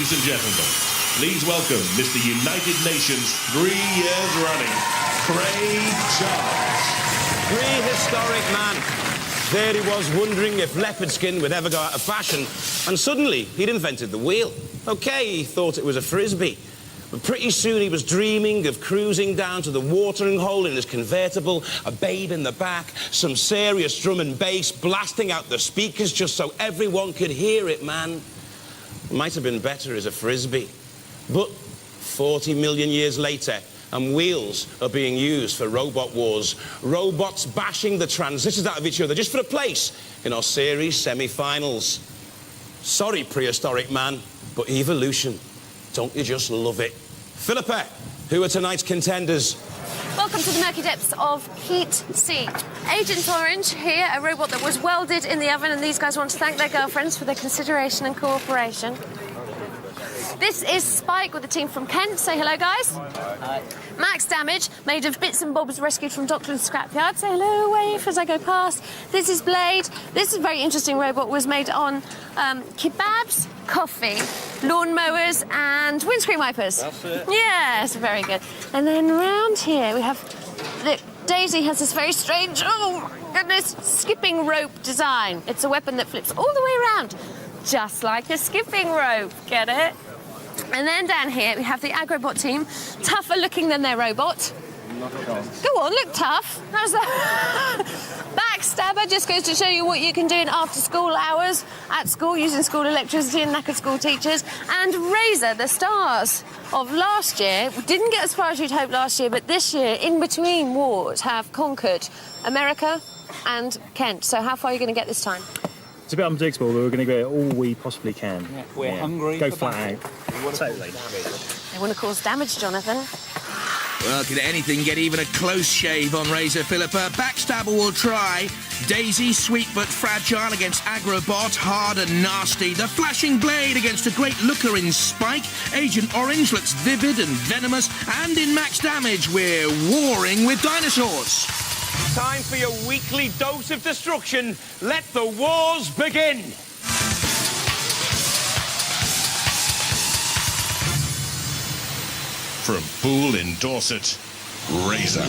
Ladies and gentlemen, please welcome Mr. United Nations 3 years running, Craig Charles. Prehistoric man. There he was, wondering if leopard skin would ever go out of fashion, and suddenly he'd invented the wheel. OK, he thought it was a frisbee, but pretty soon he was dreaming of cruising down to the watering hole in his convertible, a babe in the back, some serious drum and bass blasting out the speakers just so everyone could hear it, man. Might have been better as a frisbee. But 40 million years later, and wheels are being used for robot wars. Robots bashing the transistors out of each other just for a place in our series semi-finals. Sorry, prehistoric man, but evolution. Don't you just love it? Philippa, who are tonight's contenders? Welcome to the murky depths of Heat Sea. Agent Orange here, a robot that was welded in the oven, and these guys want to thank their girlfriends for their consideration and cooperation. This is Spike with the team from Kent. Say hello, guys. Hi. Max Damage, made of bits and bobs rescued from Dockland's scrapyard. Say hello, wave as I go past. This is Blade. This is a very interesting robot. Was made on kebabs, coffee, lawnmowers, and windscreen wipers. That's it. Yes, very good. And then round here we have Daisy has this very strange, oh my goodness, skipping rope design. It's a weapon that flips all the way around, just like a skipping rope. Get it? And then down here we have the Aggrobot team, tougher looking than their robot. Go on, look tough. How's that? Backstabber just goes to show you what you can do in after-school hours at school using school electricity and knackered school teachers. And Razer, the stars of last year, didn't get as far as you'd hoped last year, but this year, in between wars, have conquered America and Kent. So how far are you going to get this time? It's a bit unpredictable, but we're going to get all we possibly can. Yeah, we're hungry. Go flat out. Totally. They want to cause damage, Jonathan. Well, could anything get even a close shave on Razer, Philippa? Backstabber will try. Daisy, sweet but fragile against Aggrobot, hard and nasty. The flashing blade against a great looker in Spike. Agent Orange looks vivid and venomous. And in Max Damage, we're warring with dinosaurs. Time for your weekly dose of destruction. Let the wars begin. From Poole in Dorset, Razer.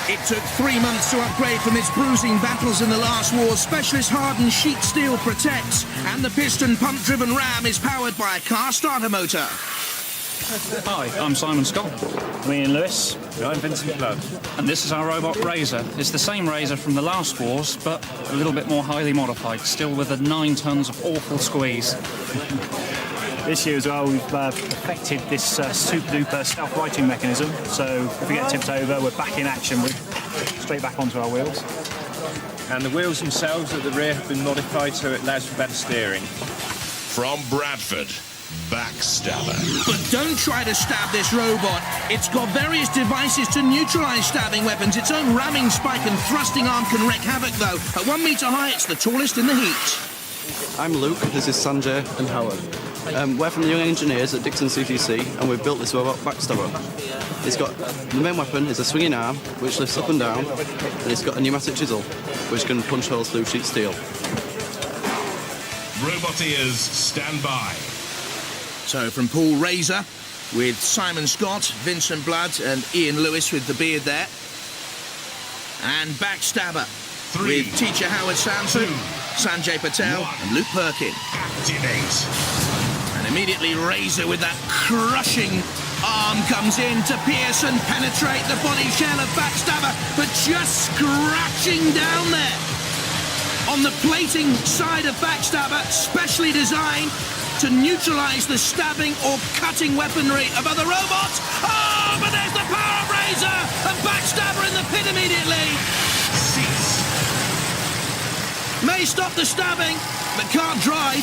It took 3 months to upgrade from its bruising battles in the last war. Specialist hardened sheet steel protects, and the piston pump-driven ram is powered by a car starter motor. Hi, I'm Simon Scott. I'm Ian Lewis. I'm Vincent Blood. And this is our robot Razer. It's the same Razer from the last wars, but a little bit more highly modified, still with the 9 tons of awful squeeze. This year as well, we've perfected this super-duper self-righting mechanism. So if we get tipped over, we're back in action. We're straight back onto our wheels. And the wheels themselves at the rear have been modified so it allows for better steering. From Bradford, Backstabber. But don't try to stab this robot. It's got various devices to neutralise stabbing weapons. Its own ramming spike and thrusting arm can wreak havoc, though. At 1 metre high, it's the tallest in the heat. I'm Luke, this is Sanjay and Howard. We're from the Young Engineers at Dixon CTC, and we've built this robot Backstabber. It's got, the main weapon is a swinging arm, which lifts up and down, and it's got a pneumatic chisel, which can punch holes through sheet steel. Robot ears, stand by. So from Paul Razer, with Simon Scott, Vincent Blood, and Ian Lewis with the beard there. And Backstabber, 3, with teacher Howard Sanford, 2, Sanjay Patel, 1. and Luke Perkin. Activate. And immediately Razer with that crushing arm comes in to pierce and penetrate the body shell of Backstabber, but just scratching down there. On the plating side of Backstabber, specially designed to neutralise the stabbing or cutting weaponry of other robots. Oh, but there's the power of Razer, and Backstabber in the pit immediately. Cease. May stop the stabbing, but can't drive.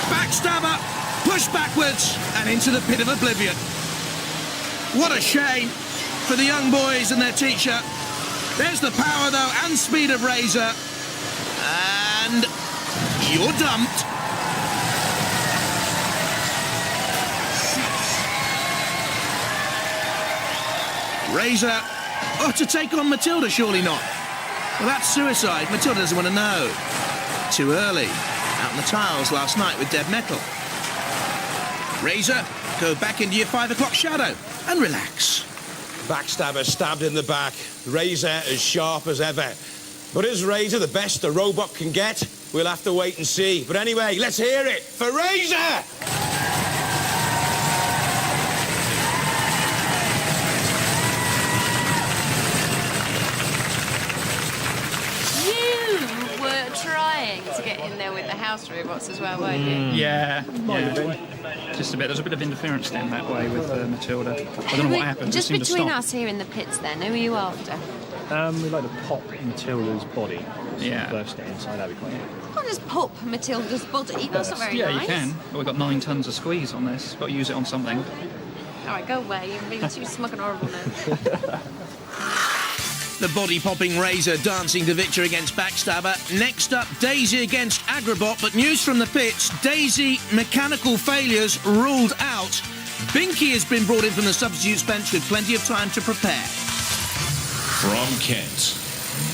Backstabber, pushed backwards and into the pit of oblivion. What a shame for the young boys and their teacher. There's the power, though, and speed of Razer. And you're dumped. Razer, oh, to take on Matilda, surely not. Well, that's suicide. Matilda doesn't want to know. Too early. Out on the tiles last night with dead metal. Razer, go back into your 5 o'clock shadow and relax. Backstabber stabbed in the back. Razer as sharp as ever. But is Razer the best a robot can get? We'll have to wait and see. But anyway, let's hear it for Razer! You were trying to get in there with the house robots as well, weren't you? Yeah. Just a bit. There's a bit of interference then that way with Matilda. I don't know what happened. Just It seemed to between stop. us here in the pits then, who are you after? We like to pop Matilda's body. Yeah. First get inside, that'd be quite good. Can't just pop Matilda's body. That's not very Yeah, nice. you can. But we've got 9 tons of squeeze on this. Got to use it on something. All right, go away. You're being too smug and horrible now. The body-popping Razer dancing to victory against Backstabber. Next up, Daisy against Aggrobot. But news from the pits, Daisy, mechanical failures ruled out. Binky has been brought in from the substitutes bench with plenty of time to prepare. From Kent,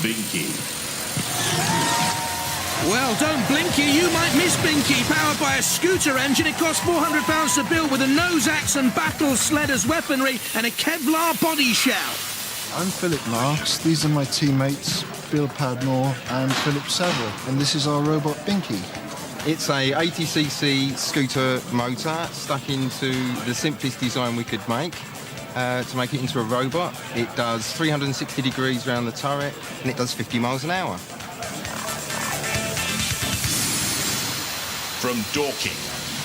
Binky. Well, don't blinky, you might miss Binky. Powered by a scooter engine, it costs £400 to build with a nose axe and battle sled as weaponry and a Kevlar body shell. I'm Philip Marks. These are my teammates, Bill Padmore and Philip Saville, and this is our robot Binky. It's a 80cc scooter motor stuck into the simplest design we could make to make it into a robot. It does 360 degrees around the turret and it does 50 miles an hour. From Dorking,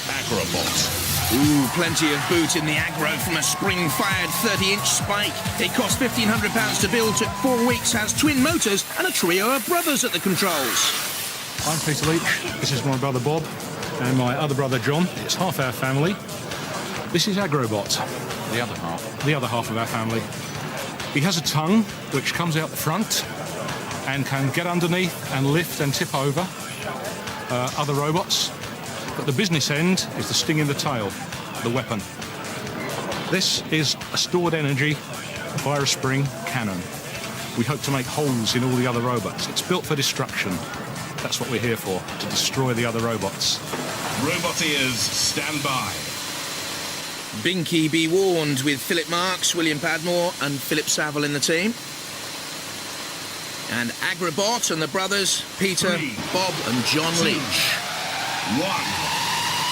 Aggrobot. Ooh, plenty of boot in the aggro from a spring-fired 30-inch spike. It cost £1,500 to build, took 4 weeks, has twin motors and a trio of brothers at the controls. I'm Peter Leach, this is my brother Bob, and my other brother John. It's half our family. This is Aggrobot. The other half. The other half of our family. He has a tongue which comes out the front and can get underneath and lift and tip over other robots. But the business end is the sting in the tail, the weapon. This is a stored energy via a spring cannon. We hope to make holes in all the other robots. It's built for destruction. That's what we're here for, to destroy the other robots. Roboteers, stand by. Binky be warned with Philip Marks, William Padmore and Philip Saville in the team. And Aggrobot and the brothers, Peter, 3, Bob and John 2, Leach. 1.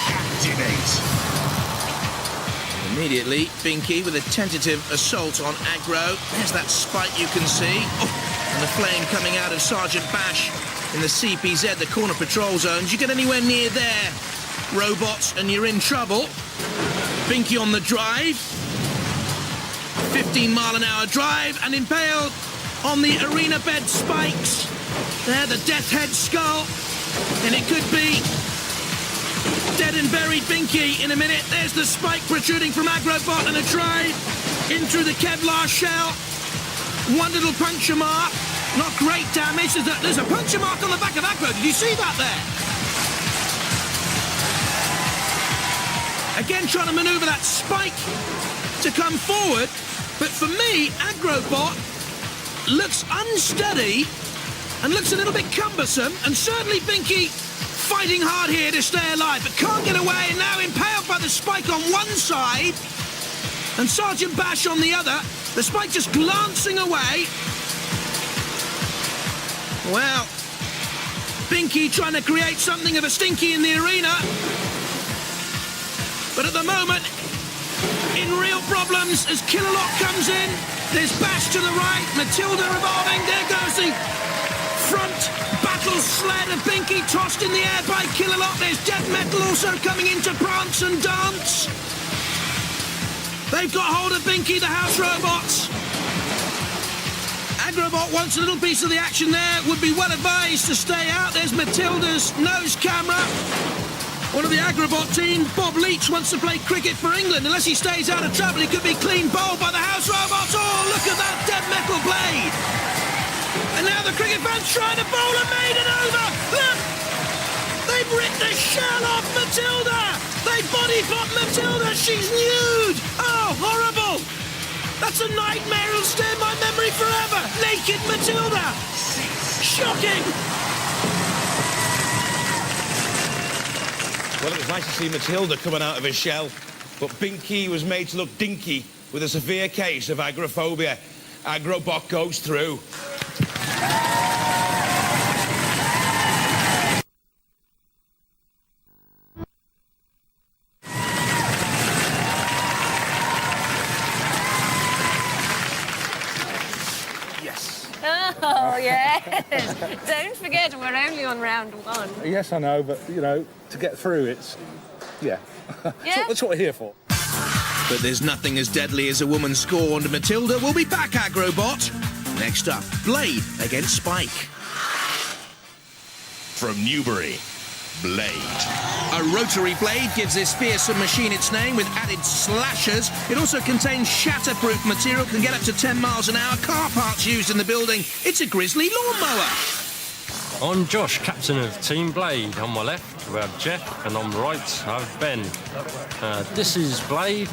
Activate. Immediately, Binky with a tentative assault on Aggro. There's that spike you can see. Oh, and the flame coming out of Sergeant Bash in the CPZ, the corner patrol zones. You get anywhere near there, robots, and you're in trouble. Binky on the drive. 15-mile-an-hour drive and impaled on the arena bed spikes. There, the death head skull. And it could be dead and buried Binky in a minute. There's the spike protruding from Aggrobot and a drive in through the Kevlar shell. One little puncture mark. Not great damage. There's a puncture mark on the back of Aggro. Did you see that there? Again, trying to maneuver that spike to come forward. But for me, Aggrobot looks unsteady and looks a little bit cumbersome. And certainly Binky fighting hard here to stay alive, but can't get away. And now impaled by the spike on one side and Sergeant Bash on the other. The spike just glancing away. Well, Binky trying to create something of a stinky in the arena. But at the moment, in real problems as Killalot comes in. There's Bash to the right, Matilda revolving. There goes the front battle sled of Binky tossed in the air by Killalot. There's Death Metal also coming into prance and dance. They've got hold of Binky, the house robots. Aggrobot wants a little piece of the action there. Would be well advised to stay out. There's Matilda's nose camera. One of the Aggrobot team, Bob Leach, wants to play cricket for England. Unless he stays out of trouble, he could be clean bowled by the house robots. Oh, look at that dead metal blade. And now the cricket fans trying to bowl a maiden over. Look! They've ripped the shell off Matilda. They body pop Matilda. She's nude. Oh, horrible. That's a nightmare. It'll stay in my memory forever. Naked Matilda. Shocking. Well, it was nice to see Matilda coming out of her shell, but Binky was made to look dinky with a severe case of agoraphobia. Aggrobot goes through. Oh, yes. Don't forget, we're only on round 1. Yes, I know, but, you know, to get through, it's... Yeah. Yeah? That's what we're here for. But there's nothing as deadly as a woman scorned. Matilda will be back, Aggrobot. Next up, Blade against Spike. From Newbury, Blade. A rotary blade gives this fearsome machine its name with added slashers. It also contains shatterproof material, can get up to 10 miles an hour. Car parts used in the building. It's a grizzly lawnmower. I'm Josh, captain of Team Blade. On my left, we have Jeff, and on the right, I have Ben. This is Blade.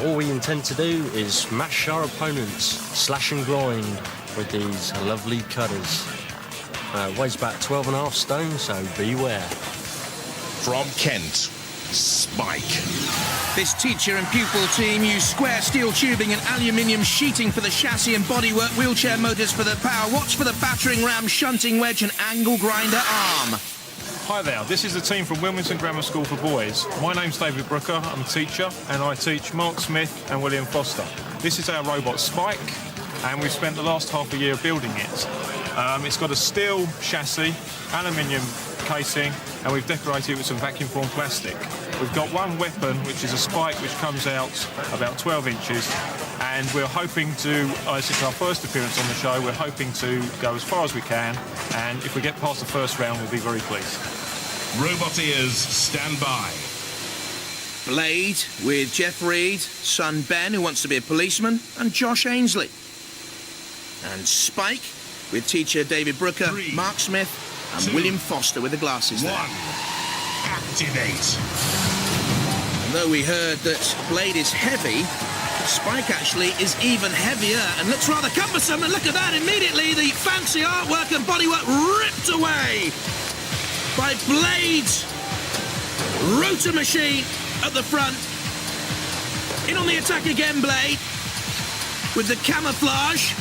All we intend to do is smash our opponents, slash and grind with these lovely cutters. Weighs about 12.5 stone, so beware. From Kent, Spike. This teacher and pupil team use square steel tubing and aluminium sheeting for the chassis and bodywork, wheelchair motors for the power watch for the battering ram, shunting wedge and angle grinder arm. Hi there, this is the team from Wilmington Grammar School for Boys. My name's David Brooker, I'm a teacher, and I teach Mark Smith and William Foster. This is our robot Spike, and we've spent the last half a year building it. It's got a steel chassis, aluminium casing, and we've decorated it with some vacuum formed plastic. We've got one weapon, which is a spike, which comes out about 12 inches, and we're hoping to, since our first appearance on the show, we're hoping to go as far as we can, and if we get past the first round, we'll be very pleased. Robot ears, stand by. Blade with Jeff Reed, son Ben, who wants to be a policeman, and Josh Ainsley. And Spike with teacher David Brooker, 3, Mark Smith, and 2, William Foster with the glasses 1. there. Activate. And though we heard that Blade is heavy, Spike actually is even heavier and looks rather cumbersome. And look at that, immediately the fancy artwork and bodywork ripped away by Blade's rotor machine at the front. In on the attack again, Blade, with the camouflage,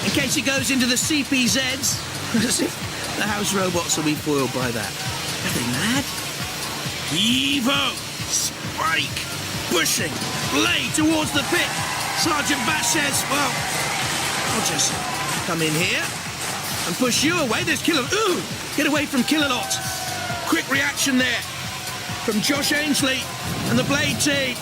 in case he goes into the CPZs. As if the house robots will be foiled by that. Are they mad? Evo! Spike! Pushing Blade towards the pit. Sergeant Bash says, well, I'll just come in here and push you away. There's Killer... Ooh! Get away from Killalot. Quick reaction there from Josh Ainsley and the Blade team.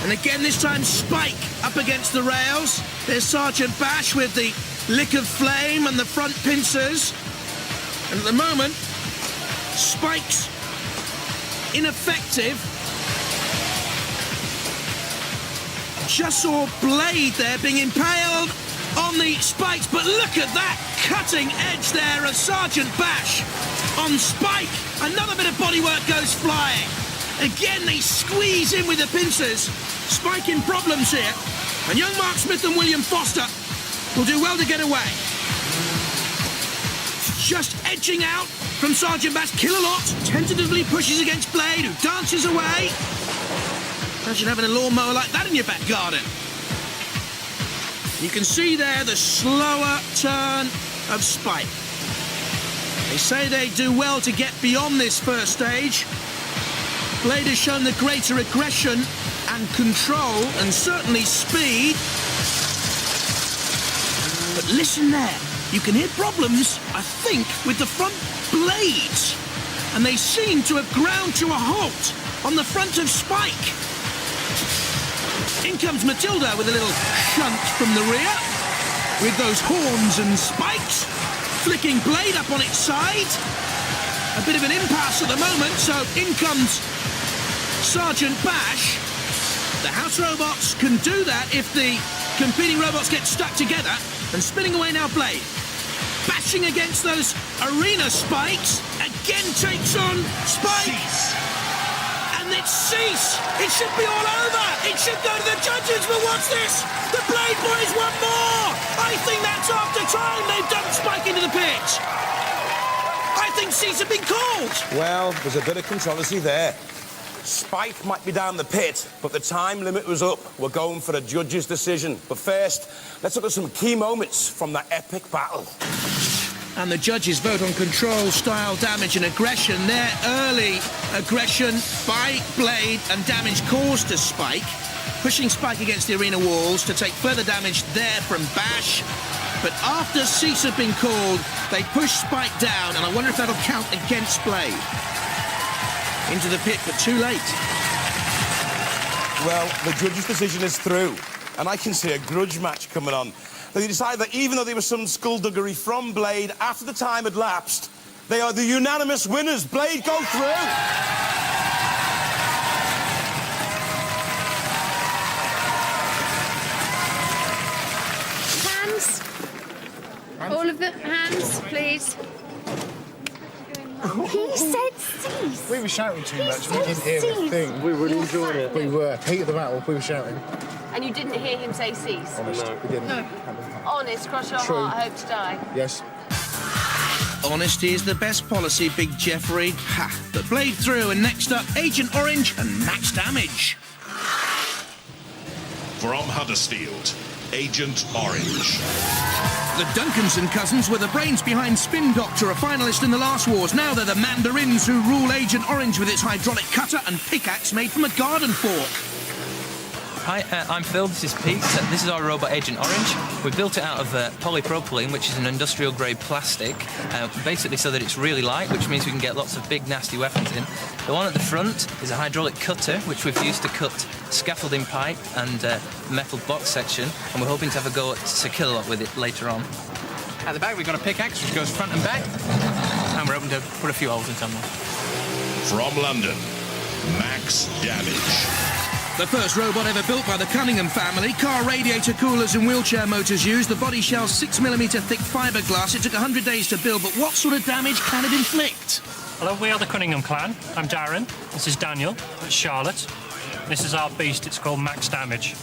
And again, this time, Spike up against the rails. There's Sergeant Bash with the lick of flame and the front pincers. And at the moment, Spike's ineffective. Just saw Blade there being impaled on the spikes, but look at that cutting edge there of Sergeant Bash on Spike. Another bit of bodywork goes flying. Again, they squeeze in with the pincers. Spike in problems here. And young Mark Smith and William Foster will do well to get away. Just edging out from Sergeant Bash. Killalot tentatively pushes against Blade, who dances away. Imagine having a lawnmower like that in your back garden. You can see there the slower turn of Spike. They say they do well to get beyond this first stage. Blade has shown the greater aggression and control, and certainly speed. But listen there, you can hear problems, I think, with the front blades. And they seem to have ground to a halt on the front of Spike. In comes Matilda with a little shunt from the rear, with those horns and spikes, flicking Blade up on its side. A bit of an impasse at the moment, so in comes Sergeant Bash. The house robots can do that if the competing robots get stuck together. And spinning away now, Blade. Bashing against those arena spikes. Again takes on Spike. Cease. And it's cease. It should be all over. It should go to the judges, but what's this? The Blade boys want more. I think that's after time they've dumped Spike into the pit. I think seats have been called. Well, there's a bit of controversy there. Spike might be down the pit, but the time limit was up. We're going for a judge's decision. But first, let's look at some key moments from that epic battle. And the judges vote on control, style, damage and aggression. Their early aggression by Blade and damage caused to Spike, pushing Spike against the arena walls to take further damage there from Bash. But after seats have been called, they push Spike down, and I wonder if that'll count against Blade. Into the pit, but too late. Well, the judge's decision is through, and I can see a grudge match coming on. They decide that even though there was some skullduggery from Blade after the time had lapsed, they are the unanimous winners. Blade go through. Hands. All of the hands, please. He said cease. We were shouting too much. We said didn't hear a cease. thing. We really enjoyed it. We were. Heat of the battle, we were shouting. And you didn't hear him say cease? Honest, we didn't. No. Honest, cross your True. heart, hope to die. Yes. Honesty is the best policy, Big Jeffrey. Ha! But Blade through, and next up, Agent Orange and Max Damage. From Huddersfield, Agent Orange. The Duncanson cousins were the brains behind Spin Doctor, a finalist in the last wars. Now they're the mandarins who rule Agent Orange with its hydraulic cutter and pickaxe made from a garden fork. Hi, I'm Phil, this is Pete. This is our robot Agent Orange. We built it out of polypropylene, which is an industrial-grade plastic, basically so that it's really light, which means we can get lots of big, nasty weapons in. The one at the front is a hydraulic cutter, which we've used to cut scaffolding pipe and metal box section, and we're hoping to have a go at Sir Kilowatt with it later on. At the back, we've got a pickaxe, which goes front and back, and we're hoping to put a few holes in somewhere. From London, Max Damage. The first robot ever built by the Cunningham family. Car radiator coolers and wheelchair motors used. The body shell 6mm thick fiberglass. It took 100 days to build, but what sort of damage can it inflict? Hello, we are the Cunningham clan. I'm Darren. This is Daniel. That's Charlotte. This is our beast. It's called Max Damage.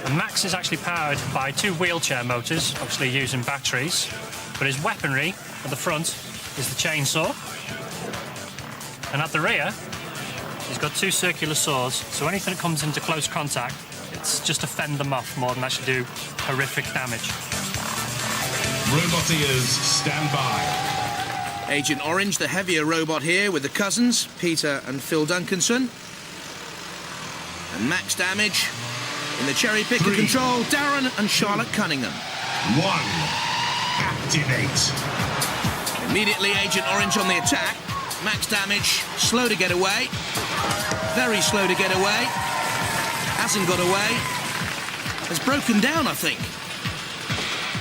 And Max is actually powered by 2 wheelchair motors, obviously using batteries. But his weaponry at the front is the chainsaw. And at the rear, he's got 2 circular saws, so anything that comes into close contact, it's just to fend them off more than actually do horrific damage. Robot ears, stand by. Agent Orange, the heavier robot here, with the cousins, Peter and Phil Duncanson. And Max Damage, in the cherry picker control, Darren and Charlotte Cunningham. 1. Activate. Immediately, Agent Orange on the attack. Max Damage, slow to get away. Very slow to get away. Hasn't got away. Has broken down, I think.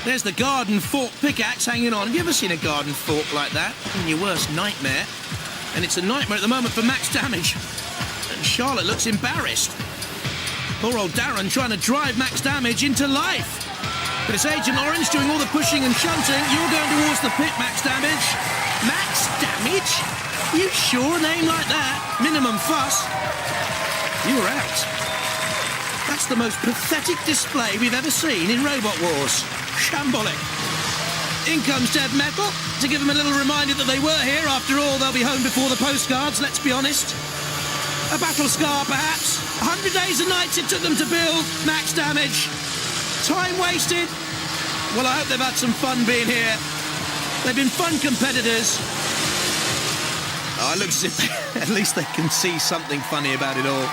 There's the garden fork pickaxe hanging on. Have you ever seen a garden fork like that? In your worst nightmare. And it's a nightmare at the moment for Max Damage. And Charlotte looks embarrassed. Poor old Darren trying to drive Max Damage into life. But it's Agent Orange doing all the pushing and shunting. You're going towards the pit, Max Damage. Max Damage? You sure? A name like that? Minimum fuss. You were out. That's the most pathetic display we've ever seen in Robot Wars. Shambolic. In comes Dev Metal to give them a little reminder that they were here. After all, they'll be home before the postcards, let's be honest. A battle scar, perhaps. 100 days and nights it took them to build. Max Damage. Time wasted. Well, I hope they've had some fun being here. They've been fun competitors. Oh, it looks as if at least they can see something funny about it all.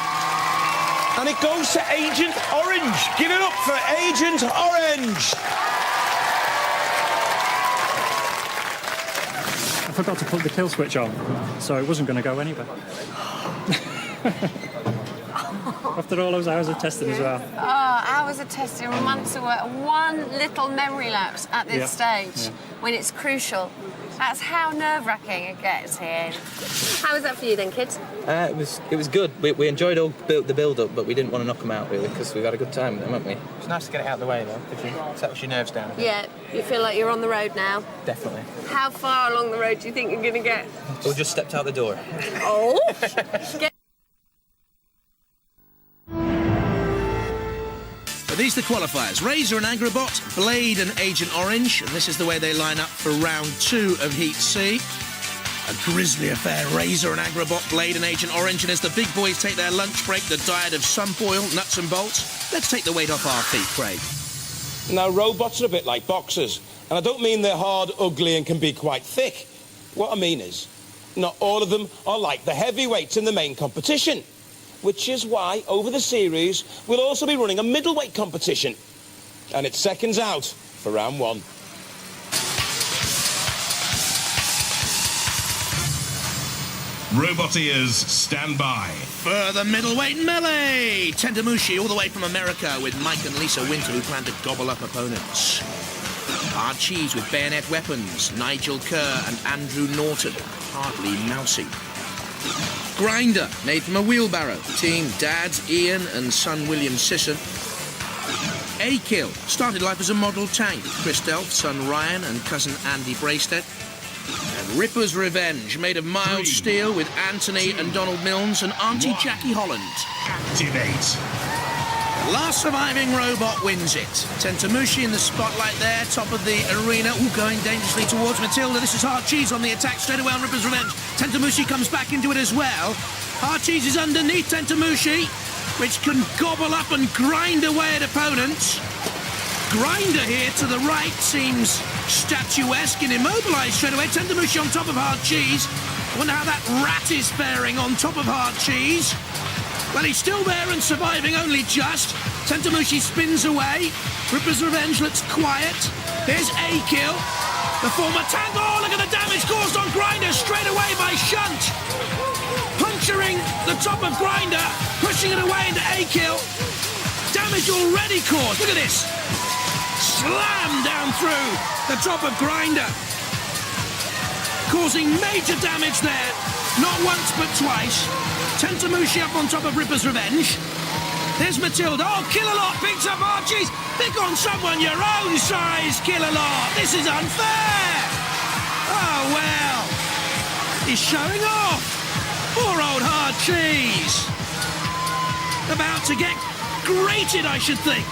And it goes to Agent Orange. Give it up for Agent Orange. I forgot to put the kill switch on, so it wasn't going to go anywhere. After all those hours of testing as well. Oh, hours of testing, months of work. One little memory lapse at this stage when it's crucial. That's how nerve-wracking it gets here. How was that for you then, kids? It was good. We enjoyed all the build-up, but we didn't want to knock them out, really, because we've had a good time with them, haven't we? It's nice to get it out of the way, though, because you settles your nerves down. Yeah, you feel like you're on the road now? Definitely. How far along the road do you think you're going to get? We just stepped out the door. Oh! But these are the qualifiers. Razer and Aggrobot, Blade and Agent Orange. And this is the way they line up for round 2 of Heat C. A grisly affair. Razer and Aggrobot, Blade and Agent Orange, and as the big boys take their lunch break, the diet of sunfoil, nuts and bolts, let's take the weight off our feet, Craig. Now, robots are a bit like boxers, and I don't mean they're hard, ugly, and can be quite thick. What I mean is, not all of them are like the heavyweights in the main competition, which is why, over the series, we'll also be running a middleweight competition. And it's seconds out for round 1. Robot ears, stand by. For the middleweight melee, Tentamushi all the way from America with Mike and Lisa Winter who plan to gobble up opponents. Hard Cheese with bayonet weapons, Nigel Kerr and Andrew Norton, hardly mousy. Grinder, made from a wheelbarrow, team dads Ian and son William Sisson. A-Kill, started life as a model tank, Chris Delft, son Ryan and cousin Andy Braisted. And Ripper's Revenge, made of mild steel with Anthony and Donald Milnes and Auntie Jackie Holland. Activate. The last surviving robot wins it. Tentamushi in the spotlight there, top of the arena. Ooh, going dangerously towards Matilda. This is Hard Cheese on the attack straight away on Ripper's Revenge. Tentamushi comes back into it as well. Hard Cheese is underneath Tentamushi, which can gobble up and grind away at opponents. Grinder here to the right seems statuesque and immobilised straight away. Tentamushi on top of Hard Cheese. Wonder how that rat is faring on top of Hard Cheese. Well, he's still there and surviving only just. Tentamushi spins away. Ripper's Revenge looks quiet. Here's A-Kill. The former tank. Oh, look at the damage caused on Grinder straight away by Shunt. Puncturing the top of Grinder, pushing it away into A-Kill. Damage already caused. Look at this. Slam down through the top of Grinder, causing major damage there, not once but twice. Tentamushi up on top of Ripper's Revenge. There's Matilda. Oh, Kill-A-Lot picks up Hard Cheese. Pick on someone your own size, Kill-A-Lot. This is unfair. Oh, well. He's showing off. Poor old Hard Cheese. About to get grated, I should think.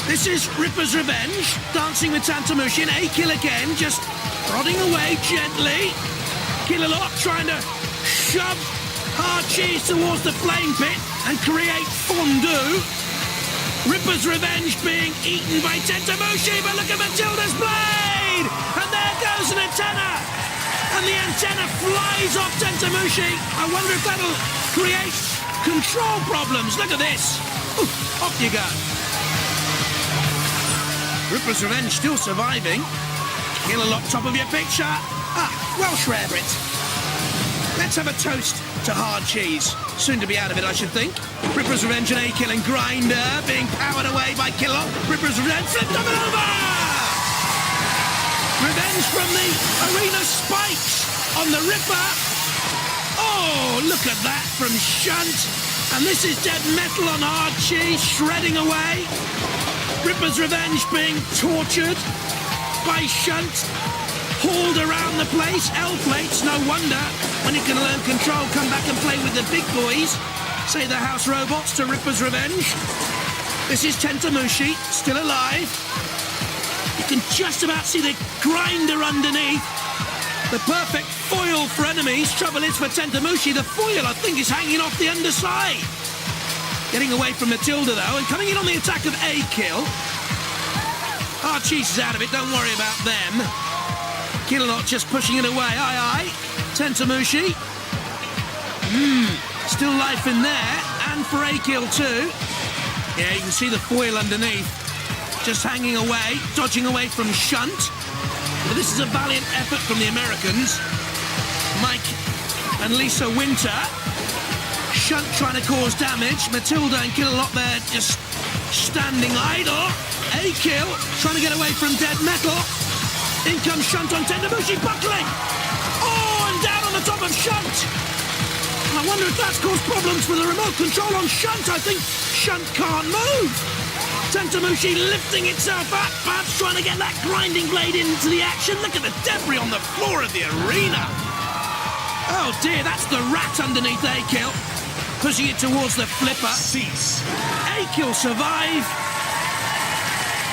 This is Ripper's Revenge, dancing with Tentamushi, and A-Kill again, just prodding away gently. Kill-A-Lot trying to shove Hard Cheese towards the flame pit and create fondue. Ripper's Revenge being eaten by Tentamushi, but look at Matilda's blade! And there goes an antenna! And the antenna flies off Tentamushi. I wonder if that'll create control problems. Look at this. Ooh, off you go. Ripper's Revenge still surviving. Kill-A-Lot top of your picture. Ah, Welsh rarebit. Let's have a toast to Hard Cheese. Soon to be out of it, I should think. Ripper's Revenge and A-Kill and Grinder being powered away by Kill-A-Lot. Ripper's Revenge flipped up and over! Revenge from the arena spikes on the Ripper. Oh, look at that from Shunt. And this is dead metal on Hard Cheese, shredding away. Ripper's Revenge being tortured by Shunt, hauled around the place. L-plates, no wonder. When he can learn control, come back and play with the big boys. Say the house robots to Ripper's Revenge. This is Tentamushi, still alive. You can just about see the Grinder underneath. The perfect foil for enemies. Trouble is for Tentamushi, the foil, I think, is hanging off the underside. Getting away from Matilda, though, and coming in on the attack of A-Kill. Hard Cheese is out of it, don't worry about them. Kill-A-Lot just pushing it away, aye. Tentamushi. Still life in there, and for A-Kill too. Yeah, you can see the foil underneath. Just hanging away, dodging away from Shunt. But this is a valiant effort from the Americans. Mike and Lisa Winter. Shunt trying to cause damage. Matilda and Kill-A-Lot there just standing idle. A-Kill trying to get away from dead metal. In comes Shunt on Tentamushi, buckling. Oh, and down on the top of Shunt. I wonder if that's caused problems for the remote control on Shunt. I think Shunt can't move. Tentamushi lifting itself up, perhaps trying to get that grinding blade into the action. Look at the debris on the floor of the arena. Oh dear, that's the rat underneath A-Kill. Pushing it towards the flipper. Cease. A-Kill survive.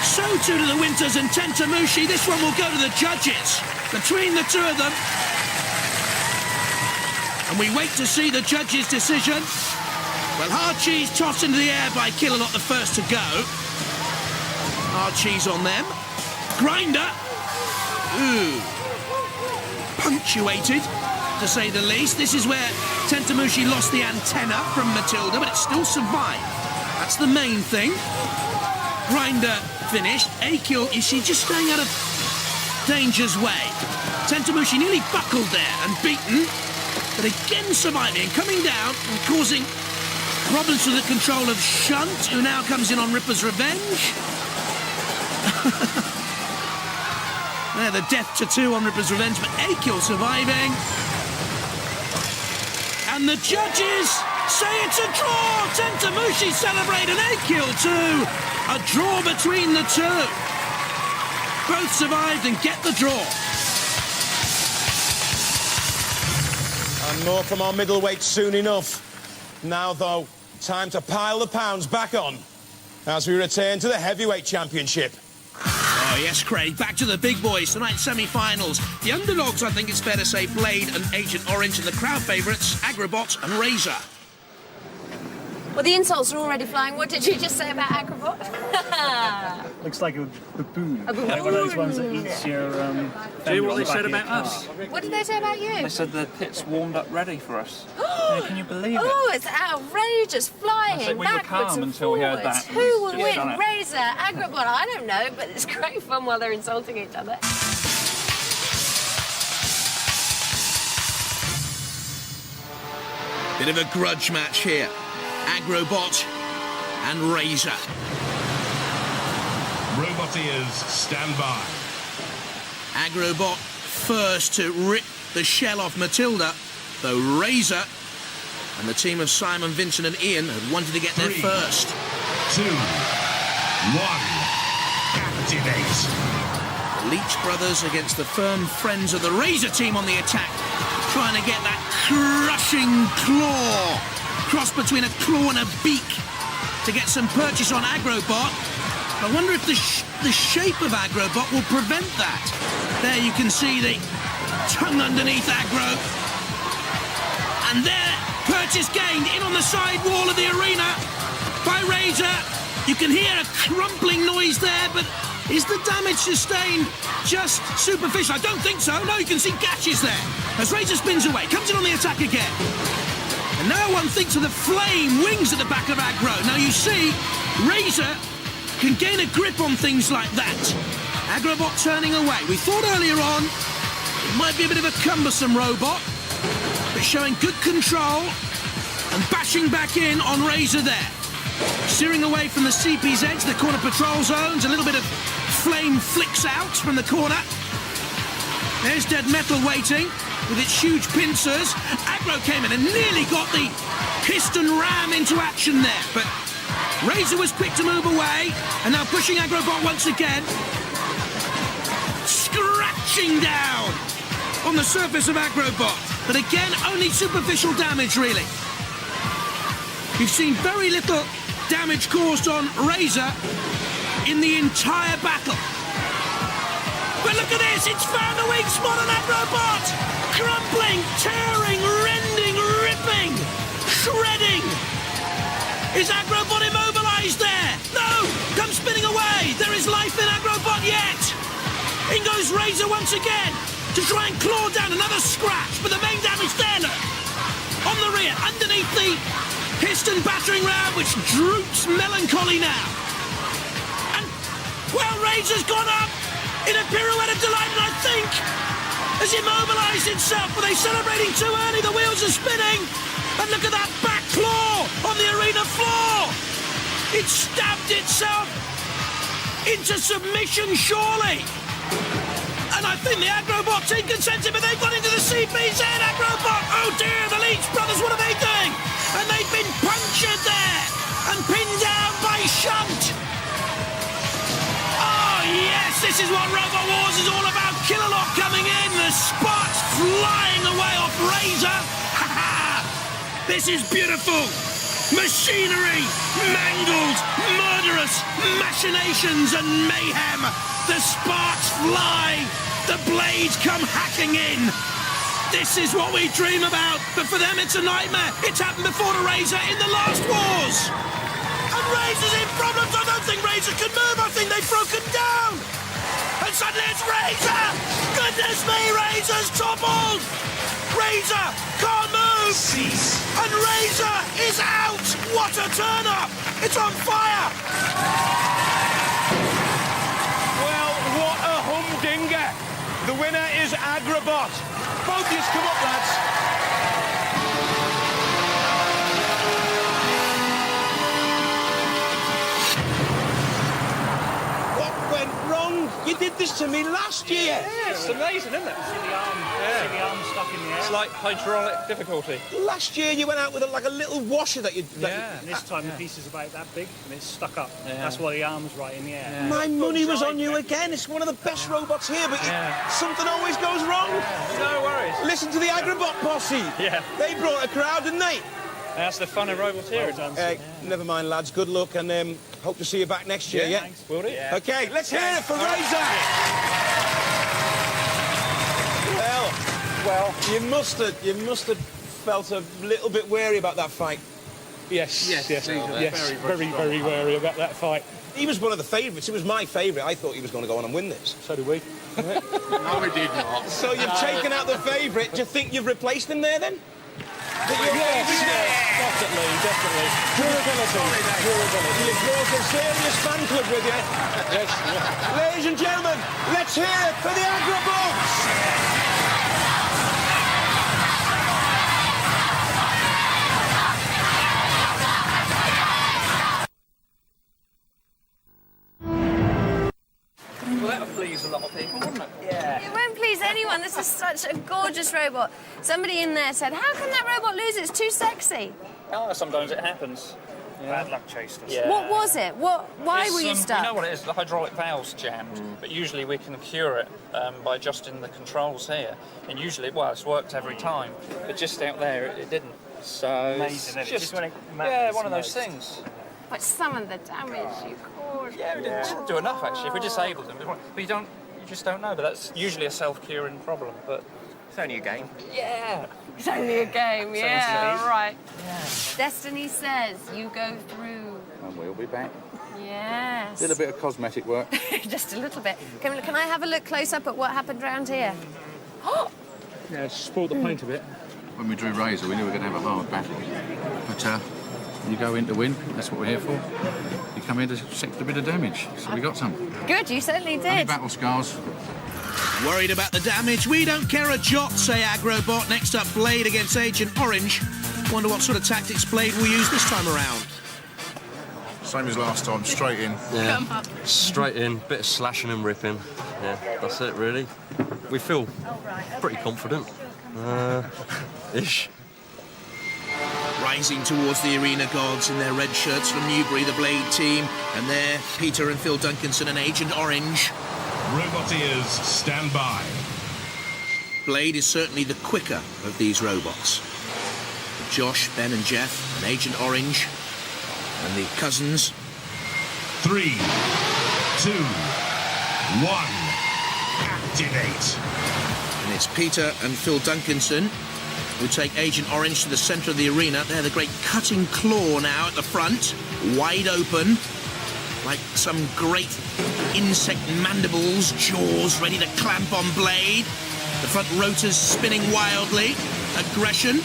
So too do the Winters and Tentamushi. This one will go to the judges. Between the two of them, And we wait to see the judge's decision. Well, hard cheese tossed into the air by Killalot, the first to go. Hard cheese on them. Grinder. Ooh. Punctuated, to say the least. This is where Tentamushi lost the antenna from Matilda, but it still survived. That's the main thing. Grinder finished. Akil, you see, just staying out of danger's way. Tentamushi nearly buckled there and beaten, but again surviving and coming down and causing problems with the control of Shunt, who now comes in on Ripper's Revenge. There, the death tattoo on Ripper's Revenge, but Akil surviving. And the judges say it's a draw. Tentamushi celebrate and Akil too. A draw between the two. Both survived and get the draw. And more from our middleweight soon enough. Now, though, time to pile the pounds back on as we return to the heavyweight championship. Oh, yes, Craig. Back to the big boys. Tonight's semi-finals. The underdogs, I think it's fair to say, Blade and Agent Orange, and the crowd favourites, Aggrobot and Razer. Well, the insults are already flying. What did you just say about Aggrobot? Looks like a baboon. A baboon. One of those ones that eats your... Do you know what they said about us? What did they say about you? They said the pit's warmed up ready for us. Yeah, can you believe it? Oh, it's outrageous, flying I said we were backwards calm and until we heard forwards. that. Who will Just win, done it. Razer, Aggrobot? I don't know, but it's great fun while they're insulting each other. Bit of a grudge match here. Aggrobot and Razer. Roboteers, stand by. Aggrobot first to rip the shell off Matilda, though Razer and the team of Simon, Vincent and Ian had wanted to get there 3, first. 2, 1, activate. The Leach brothers against the firm friends of the Razer team on the attack, trying to get that crushing claw, cross between a claw and a beak, to get some purchase on Aggrobot. I wonder if the shape of Aggrobot will prevent that. There you can see the tongue underneath Aggro. And there, purchase gained in on the side wall of the arena by Razer. You can hear a crumpling noise there, but is the damage sustained just superficial? I don't think so. No, you can see gashes there. As Razer spins away, comes in on the attack again. And now one thinks of the flame wings at the back of Aggro. Now you see, Razer can gain a grip on things like that. Aggrobot turning away. We thought earlier on it might be a bit of a cumbersome robot, but showing good control and bashing back in on Razer there. Steering away from the CP's edge, the corner patrol zones. A little bit of flame flicks out from the corner. There's Dead Metal waiting with its huge pincers. Aggro came in and nearly got the piston ram into action there, but Razer was quick to move away, and now pushing Aggrobot once again. Scratching down on the surface of Aggrobot, but again, only superficial damage, really. You've seen very little damage caused on Razer in the entire battle. But look at this, it's found a weak spot on Aggrobot! Crumpling, tearing, rending, ripping, shredding! Is Aggrobot immobilized there? No! Comes spinning away! There is life in Aggrobot yet! In goes Razer once again to try and claw down another scratch, but the main damage there, look! On the rear, underneath the piston battering ram, which droops melancholy now. And, well, Razer's gone up in a pirouette of delight, and I think has immobilized itself. Were they celebrating too early? The wheels are spinning. And look at that back claw on the arena floor. It stabbed itself into submission, surely. And I think the Aggrobot team can sense it, but they've got into the CPZ. Aggrobot, oh dear, the Leach brothers, what are they doing? And they've been punctured there and pinned down by Shunt. Oh yes, this is what Robot Wars is all about. Killalot coming in, the sparks flying away off Razer. This is beautiful. Machinery, mangled, murderous machinations and mayhem. The sparks fly. The blades come hacking in. This is what we dream about, but for them it's a nightmare. It's happened before to Razer in the last wars. And Razer's in problems. I don't think Razer can move. I think they've broken down. And suddenly it's Razer. Goodness me, Razer's toppled. Razer can't move. Cease. And Razer is out. What a turn-up. It's on fire. Well, what a humdinger. The winner is Aggrobot. Both of you come up, lads. What went wrong? You did this to me last year. Yeah, it's amazing, isn't it? See the arm, see the arm stuck in the air. It's like hydraulic difficulty. Last year you went out with like a little washer that you... And this time the piece is about that big and it's stuck up. That's why the arm's right in the air. My money was on you again. It's one of the best robots here, but something always goes wrong. No worries. Listen to the Aggrobot posse. Yeah. They brought a crowd, didn't they? That's the fun of robots here. Never mind, lads. Good luck, and hope to see you back next year. Yeah. Thanks. Will do. Yeah. Okay, let's hear it for Razer. Well, you must have felt a little bit wary about that fight. Yes, very wary about that fight. He was one of the favourites. He was my favourite. I thought he was going to go on and win this. So did we. No, we did not. So you've taken out the favourite. Do you think you've definitely him there then? Definitely. Durability. You've brought a serious fan club with you. Yes. Ladies and gentlemen, let's hear it for the Aggrobots. Well, that would please a lot of people, wouldn't it? Yeah. It won't please anyone. This is such a gorgeous robot. Somebody in there said, how can that robot lose? It's too sexy. Oh, sometimes it happens. Bad luck chased us. Yeah. What was it? Why were you stuck? You know what it is? The hydraulic valve's jammed, but usually we can cure it by adjusting the controls here. And usually, well, it's worked every time, but just out there, it didn't. So amazing, isn't it? Just one of those things. But some of the damage you caused. Yeah, we didn't do enough actually. If we disabled them, but you just don't know. But that's usually a self-curing problem. But it's only a game. Yeah. It's only a game, yeah, right. Yeah. Destiny says you go through. And we'll be back. Yes. Did a bit of cosmetic work. Just a little bit. Can I have a look close up at what happened round here? Yeah, spoiled the paint a bit. When we drew Razer, we knew we were going to have a hard battle. But you go in to win, that's what we're here for. You come in to accept a bit of damage, so we got some. Good, you certainly Only did. battle scars. Worried about the damage? We don't care a jot, say Aggrobot. Next up, Blade against Agent Orange. Wonder what sort of tactics Blade will use this time around. Same as last time, straight in. Yeah. Come on. Straight in, bit of slashing and ripping. Yeah, that's it really. We feel pretty confident. Ish. Rising towards the arena gods in their red shirts from Newbury, the Blade team. And there, Peter and Phil Duncanson and Agent Orange. Roboteers, stand by. Blade is certainly the quicker of these robots. Josh, Ben and Jeff, and Agent Orange, and the cousins. 3, 2, 1, activate. And it's Peter and Phil Duncanson who take Agent Orange to the centre of the arena. They're the great cutting claw now at the front, wide open, like some great insect mandibles, jaws ready to clamp on Blade. The front rotors spinning wildly. Aggression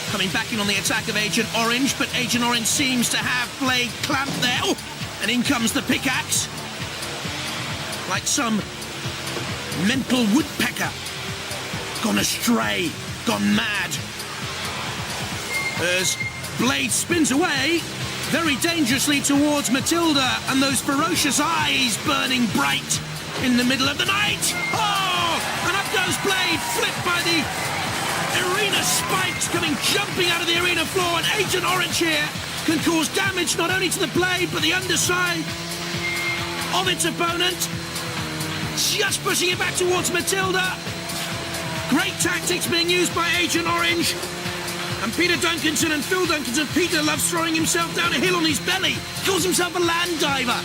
coming back in on the attack of Agent Orange, but Agent Orange seems to have Blade clamped there. Oh, and in comes the pickaxe. Like some mental woodpecker. Gone astray, gone mad. As Blade spins away, very dangerously towards Matilda, and those ferocious eyes burning bright in the middle of the night. Oh! And up goes Blade, flipped by the arena spikes coming jumping out of the arena floor, and Agent Orange here can cause damage not only to the Blade, but the underside of its opponent. Just pushing it back towards Matilda. Great tactics being used by Agent Orange. And Peter Duncanson and Phil Duncanson. Peter loves throwing himself down a hill on his belly. Calls himself a land diver.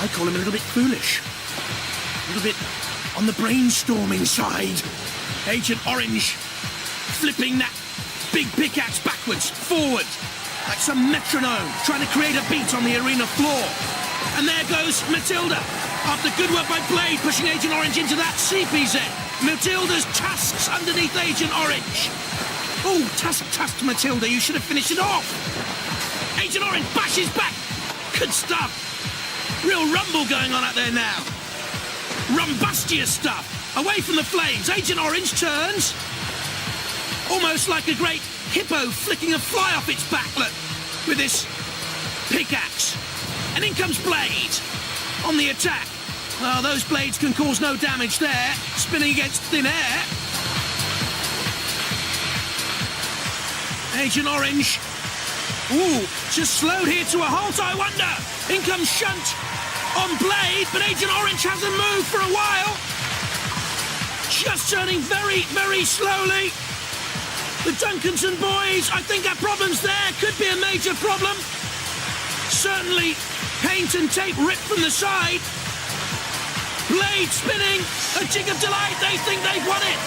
I call him a little bit foolish. A little bit on the brainstorming side. Agent Orange flipping that big pickaxe backwards, forward, like some metronome, trying to create a beat on the arena floor. And there goes Matilda. After good work by Blade, pushing Agent Orange into that CPZ. Matilda's tusks underneath Agent Orange. Oh, tusk Matilda, you should have finished it off. Agent Orange bashes back. Good stuff. Real rumble going on out there now. Rumbustious stuff. Away from the flames, Agent Orange turns. Almost like a great hippo flicking a fly off its back, look, with this pickaxe. And in comes Blade on the attack. Well, those blades can cause no damage there, spinning against thin air. Agent Orange. Ooh, just slowed here to a halt, I wonder. In comes Shunt on Blade, but Agent Orange hasn't moved for a while. Just turning very, very slowly. The Duncanson boys, I think have problems there. Could be a major problem. Certainly, paint and tape ripped from the side. Blade spinning, a jig of delight. They think they've won it.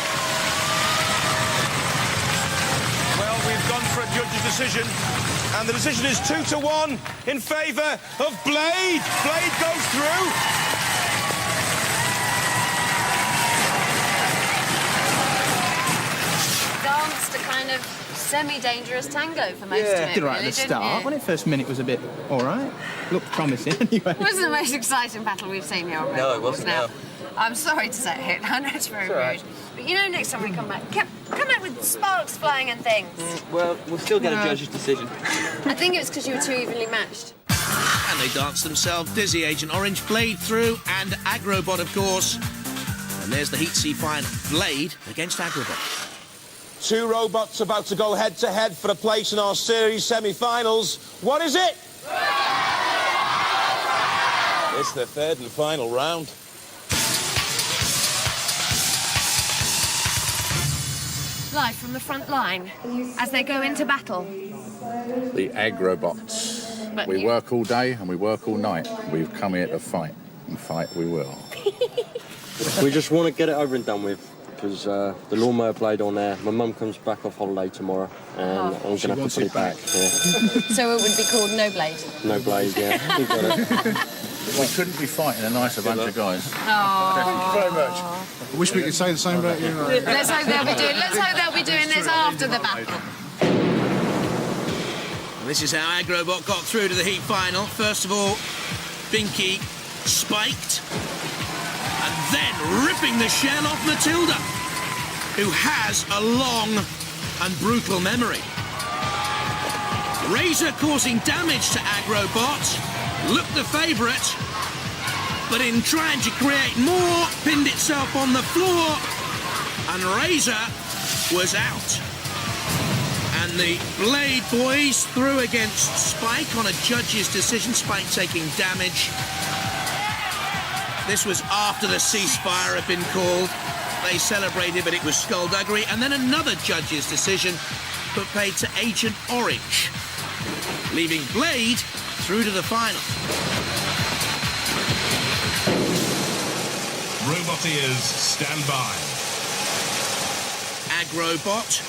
Well, we've gone for a judge's decision, and the decision is 2-1 in favour of Blade. Blade goes through. Danced a kind of semi-dangerous tango for most of it. Did right really, at the start. didn't When it first minute was a bit all right. Looked promising anyway. It wasn't the most exciting battle we've seen here on Red No, it Balls wasn't, now. no. I'm sorry to say it. I know it's very It's all right. rude. But you know, next time we come back with sparks flying and things. Well, we'll still get No. a judge's decision. I think it was because you were too evenly matched. And they dance themselves dizzy. Agent Orange, Blade through, and Aggrobot, of course. And there's the Heat C final. Blade against Aggrobot. Two robots about to go head-to-head for a place in our series semi-finals. What is it? It's the third and final round. Live from the front line as they go into battle. The Aggrobots. But We you- work all day and we work all night. We've come here to fight, and fight we will. We just want to get it over and done with, because the lawnmower blade on there. My mum comes back off holiday tomorrow, and I'm going to have to put it back. Yeah. So it would be called No Blade. No blade, yeah. You got it. We couldn't be fighting a nicer bunch of guys. Thank you very much. I wish we could say the same about you. Let's hope they'll be doing this after the battle. This is how Aggrobot got through to the Heat final. First of all, Binky spiked, and then ripping the shell off Matilda, who has a long and brutal memory. Razer causing damage to Aggrobot, looked the favourite, but in trying to create more, pinned itself on the floor, and Razer was out. And the Blade boys through against Spike on a judge's decision, Spike taking damage. This was after the ceasefire had been called. They celebrated, but it was skullduggery. And then another judge's decision, but paid to Agent Orange, leaving Blade through to the final. Roboteers, stand by. Aggrobot.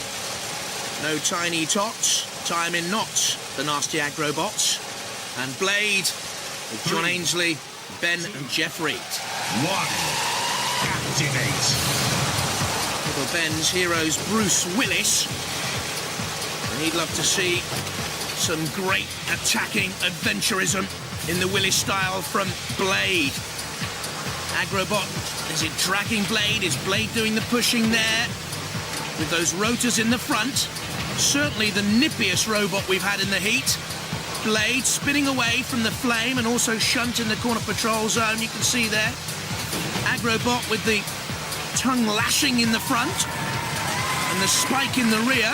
No tiny tots, time in knots, the nasty Aggrobots. And Blade, with John Ainsley, Ben and Jeff Reed. One. Activate. Little Ben's hero's Bruce Willis. And he'd love to see some great attacking adventurism in the Willis style from Blade. Aggrobot, is it dragging Blade? Is Blade doing the pushing there? With those rotors in the front. Certainly the nippiest robot we've had in the Heat. Blade spinning away from the flame and also Shunt in the corner patrol zone, you can see there. Aggrobot with the tongue lashing in the front and the spike in the rear.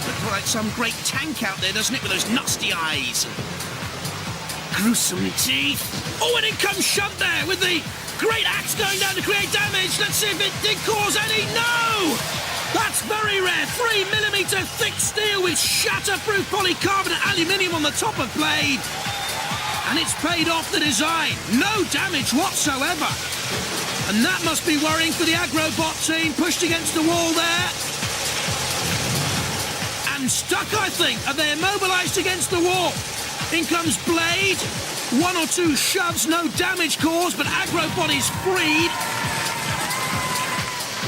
Looks like some great tank out there, doesn't it, with those nasty eyes. Gruesome teeth. Oh, and in comes Shunt there with the great axe going down to create damage. Let's see if it did cause any. No! That's very rare. 3mm thick steel with shatterproof polycarbonate aluminium on the top of Blade. And it's paid off the design. No damage whatsoever. And that must be worrying for the Aggrobot team, pushed against the wall there. And stuck, I think. Are they immobilised against the wall? In comes Blade. 1 or 2 shoves, no damage caused, but Aggrobot is freed.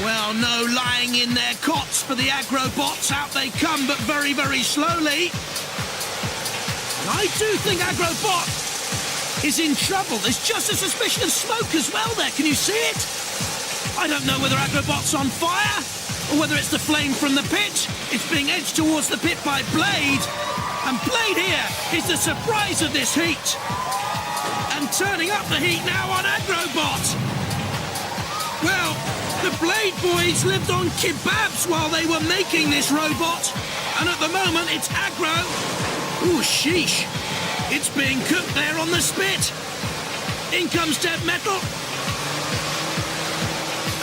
Well, no lying in their cots for the Aggrobots. Out they come, but very, very slowly. And I do think Aggrobot is in trouble. There's just a suspicion of smoke as well there. Can you see it? I don't know whether Aggrobot's on fire or whether it's the flame from the pit. It's being edged towards the pit by Blade. And Blade here is the surprise of this heat. And turning up the heat now on Aggrobot. Well, the Blade boys lived on kebabs while they were making this robot. And at the moment, it's Aggro. Ooh, sheesh. It's being cooked there on the spit. In comes Dead Metal.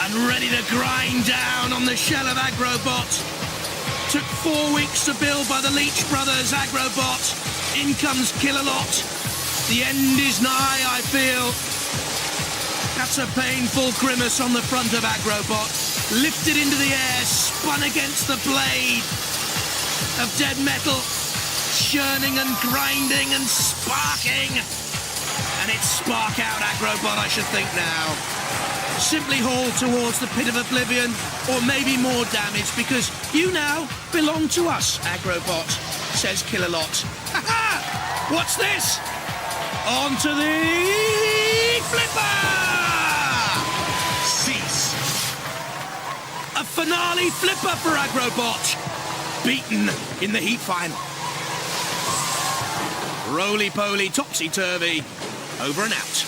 And ready to grind down on the shell of Aggrobot. Took 4 weeks to build by the Leach brothers, Aggrobot. In comes Killalot. The end is nigh, I feel. That's a painful grimace on the front of Aggrobot. Lifted into the air, spun against the blade of Dead Metal. Churning and grinding and sparking. And it's spark out Aggrobot, I should think now. Simply hauled towards the pit of oblivion, or maybe more damage, because you now belong to us, Aggrobot, says Killalot. Ha-ha! What's this? On to the flipper! Cease. A finale flipper for Aggrobot. Beaten in the heat final. Roly-poly, topsy-turvy, over and out.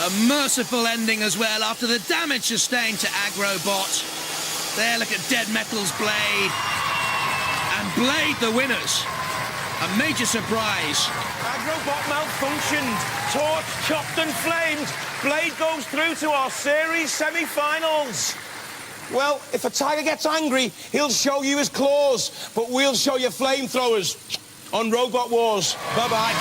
A merciful ending as well after the damage sustained to Aggrobot. There, look at Dead Metal's Blade. And Blade the winners. A major surprise. Aggrobot malfunctioned. Torch chopped and flamed. Blade goes through to our series semi-finals. Well, if a tiger gets angry, he'll show you his claws, but we'll show you flamethrowers on Robot Wars. Bye-bye.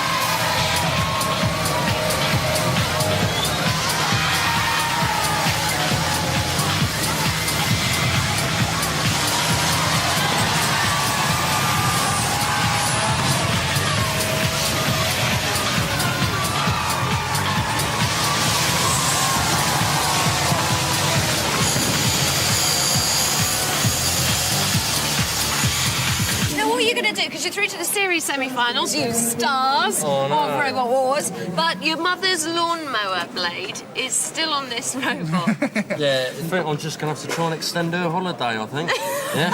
Because you're through to the series semi-finals, you stars of Robot Wars, but your mother's lawnmower blade is still on this robot. Yeah, I think I'm just going to have to try and extend her holiday, I think. Yeah?